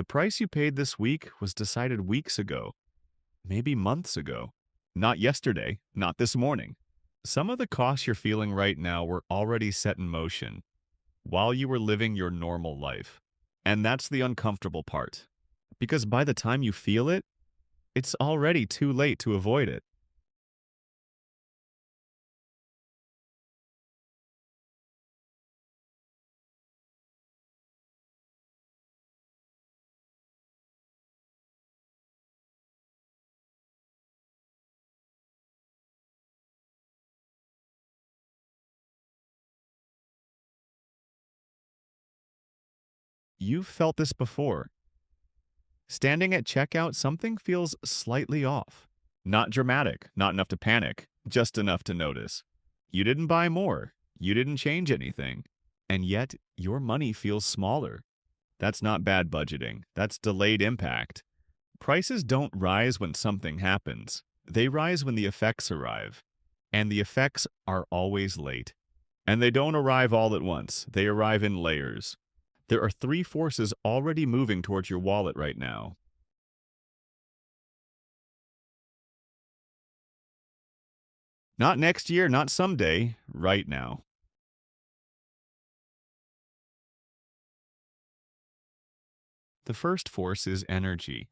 The price you paid this week was decided weeks ago, maybe months ago. Not yesterday, not this morning. Some of the costs you're feeling right now were already set in motion while you were living your normal life. And that's the uncomfortable part. Because by the time you feel it, it's already too late to avoid it. You've felt this before. Standing at checkout, something feels slightly off. Not dramatic, not enough to panic, just enough to notice. You didn't buy more, you didn't change anything, and yet your money feels smaller. That's not bad budgeting, that's delayed impact. Prices don't rise when something happens, they rise when the effects arrive. And the effects are always late. And they don't arrive all at once, they arrive in layers. There are three forces already moving towards your wallet right now. Not next year, not someday, right now. The first force is energy,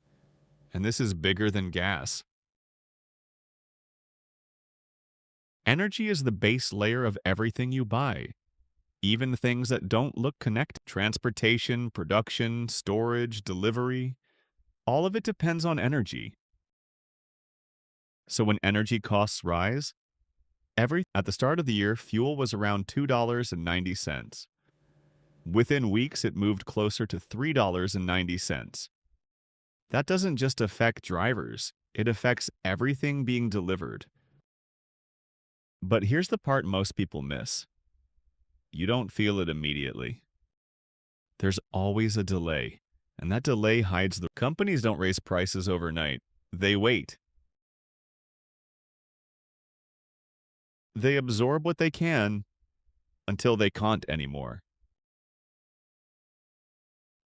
and this is bigger than gas. Energy is the base layer of everything you buy, even things that don't look connected. Transportation, production, storage, delivery, all of it depends on energy. So when energy costs rise, at the start of the year, fuel was around $2.90. Within weeks, it moved closer to $3.90. That doesn't just affect drivers, it affects everything being delivered. But here's the part most people miss. You don't feel it immediately. There's always a delay, and that delay hides the companies don't raise prices overnight. They wait. They absorb what they can until they can't anymore.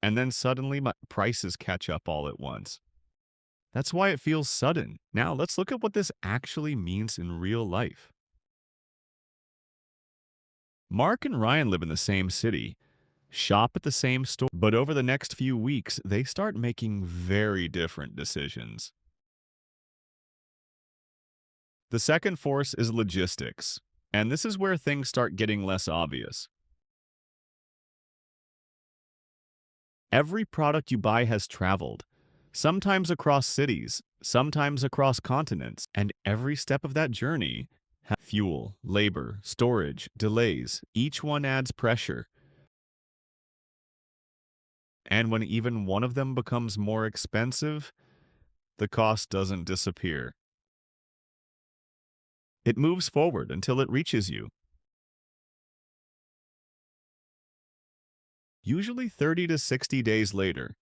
And then suddenly prices catch up all at once. That's why it feels sudden. Now let's look at what this actually means in real life. Mark and Ryan live in the same city, shop at the same store, but over the next few weeks, they start making very different decisions. The second force is logistics, and this is where things start getting less obvious. Every product you buy has traveled, sometimes across cities, sometimes across continents, and every step of that journey has fuel, labor, storage, delays. Each one adds pressure. And when even one of them becomes more expensive, the cost doesn't disappear. It moves forward until it reaches you, usually 30 to 60 days later.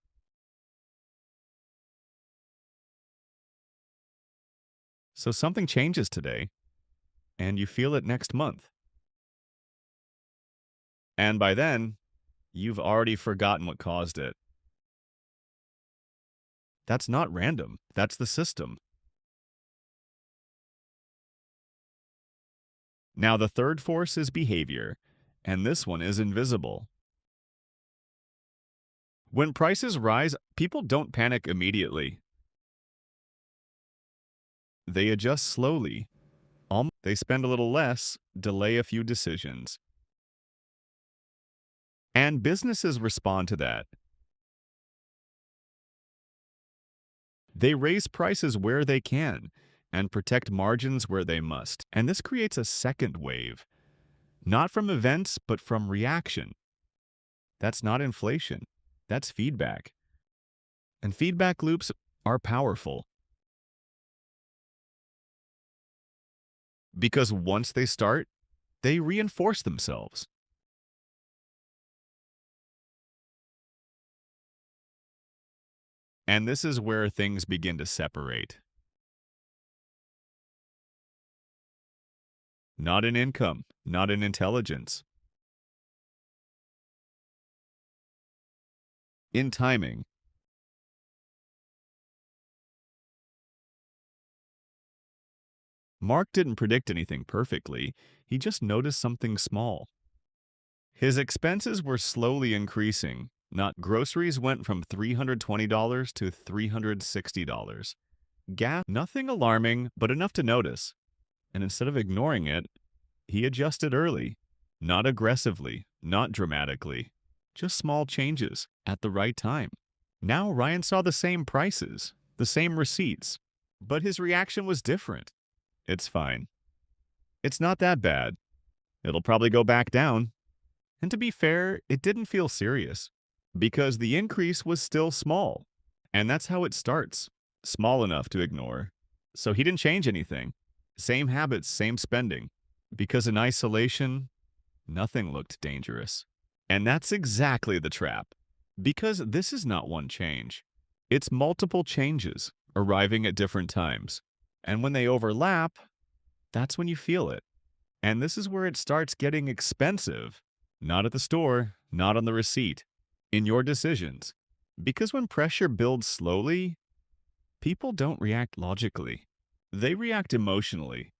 So something changes today, and you feel it next month. And by then, you've already forgotten what caused it. That's not random, that's the system. Now, the third force is behavior, and this one is invisible. When prices rise, people don't panic immediately. They adjust slowly. They spend a little less, delay a few decisions. And businesses respond to that. They raise prices where they can and protect margins where they must. And this creates a second wave, not from events, but from reaction. That's not inflation, that's feedback. And feedback loops are powerful. Because once they start, they reinforce themselves. And this is where things begin to separate. Not in income, not in intelligence. In timing. Mark didn't predict anything perfectly, he just noticed something small. His expenses were slowly increasing. Not groceries went from $320 to $360. Gas, nothing alarming, but enough to notice. And instead of ignoring it, he adjusted early. Not aggressively, not dramatically. Just small changes at the right time. Now Ryan saw the same prices, the same receipts, but his reaction was different. It's fine. It's not that bad. It'll probably go back down. And to be fair, it didn't feel serious because the increase was still small. And that's how it starts, small enough to ignore. So he didn't change anything. Same habits, same spending. Because in isolation, nothing looked dangerous. And that's exactly the trap. Because this is not one change. It's multiple changes arriving at different times. And when they overlap, that's when you feel it. And this is where it starts getting expensive. Not at the store, not on the receipt, in your decisions. Because when pressure builds slowly, people don't react logically. They react emotionally.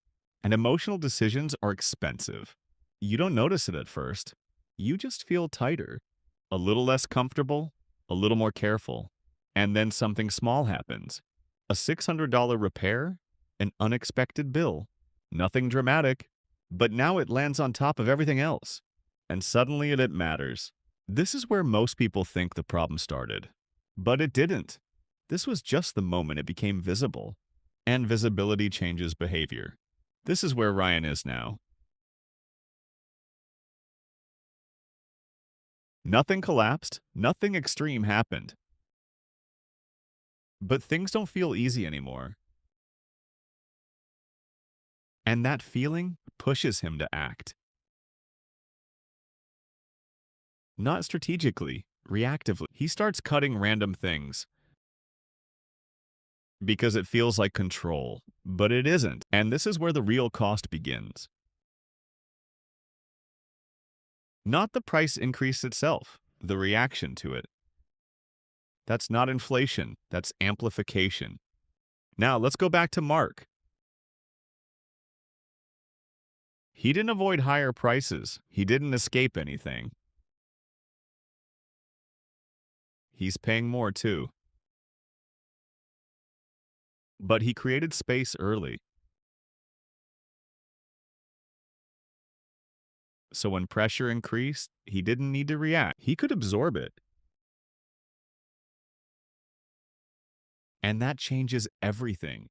And emotional decisions are expensive. You don't notice it at first. You just feel tighter, a little less comfortable, a little more careful. And then something small happens. A $600 repair, an unexpected bill. Nothing dramatic, but now it lands on top of everything else. And suddenly it matters. This is where most people think the problem started. But it didn't. This was just the moment it became visible. And visibility changes behavior. This is where Ryan is now. Nothing collapsed, nothing extreme happened. But things don't feel easy anymore. And that feeling pushes him to act. Not strategically, reactively. He starts cutting random things because it feels like control, but it isn't. And this is where the real cost begins. Not the price increase itself, the reaction to it. That's not inflation, that's amplification. Now let's go back to Mark. He didn't avoid higher prices. He didn't escape anything. He's paying more too. But he created space early. So when pressure increased, he didn't need to react. He could absorb it. And that changes everything.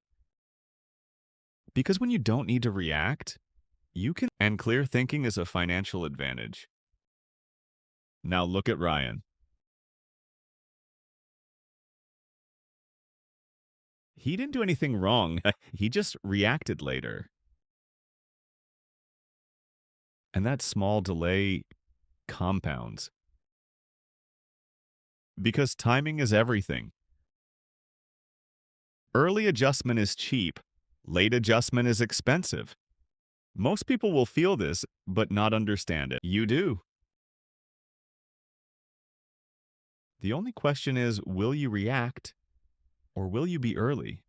Because when you don't need to react, you can. And clear thinking is a financial advantage. Now look at Ryan. He didn't do anything wrong. He just reacted later. And that small delay compounds. Because timing is everything. Early adjustment is cheap. Late adjustment is expensive. Most people will feel this, but not understand it. You do. The only question is, will you react or will you be early?